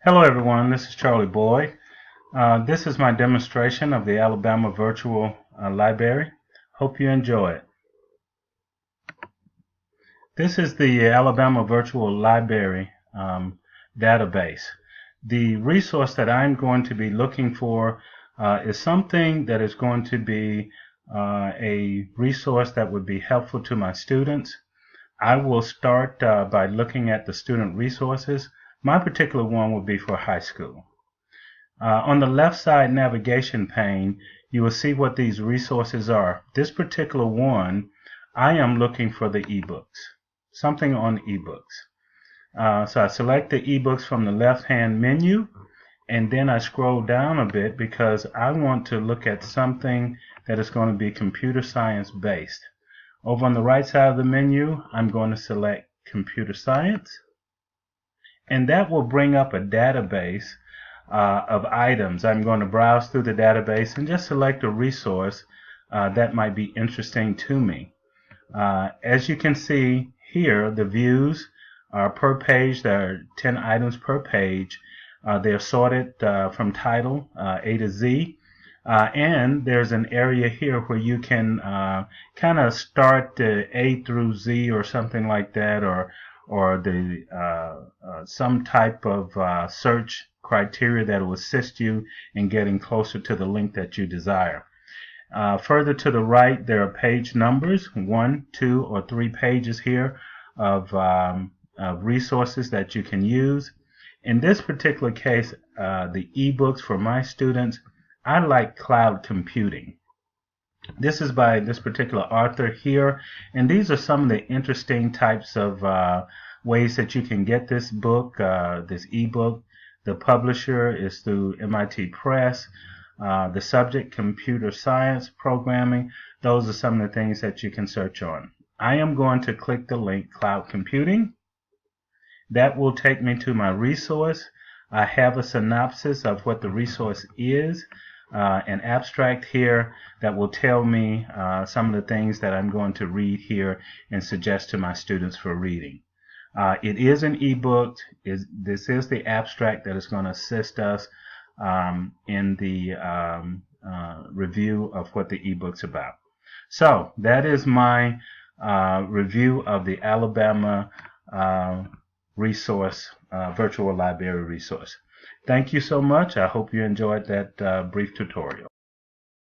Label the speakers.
Speaker 1: Hello everyone, this is Charlie Boyd. This is my demonstration of the Alabama Virtual Library. Hope you enjoy it. This is the Alabama Virtual Library database. The resource that I'm going to be looking for is something that is going to be a resource that would be helpful to my students. I will start by looking at the student resources. My particular one will be for high school. On the left side navigation pane, you will see what these resources are. This particular one, I am looking for the ebooks, something on ebooks. So I select the ebooks from the left-hand menu, and then I scroll down a bit because I want to look at something that is going to be computer science based. Over on the right side of the menu, I'm going to select computer science, and that will bring up a database of items. I'm going to browse through the database and just select a resource that might be interesting to me. As you can see here, the views are per page. There are 10 items per page. They're sorted from title A to Z. And there's an area here where you can kind of start A through Z or something like that, or some type of search criteria that will assist you in getting closer to the link that you desire. Further to the right, there are page numbers, 1, 2, or 3 pages here of resources that you can use. In this particular case, the ebooks for my students, I like cloud computing. This is by this particular author here, and these are some of the interesting types of ways that you can get this book, this ebook. The publisher is through MIT Press. The subject, computer science programming. Those are some of the things that you can search on. I am going to click the link Cloud Computing. That will take me to my resource. I have a synopsis of what the resource is, an abstract here that will tell me some of the things that I'm going to read here and suggest to my students for reading. It is an ebook. This is the abstract that is going to assist us in the review of what the ebook's about. So that is my review of the Alabama resource, virtual library resource. Thank you so much. I hope you enjoyed that brief tutorial.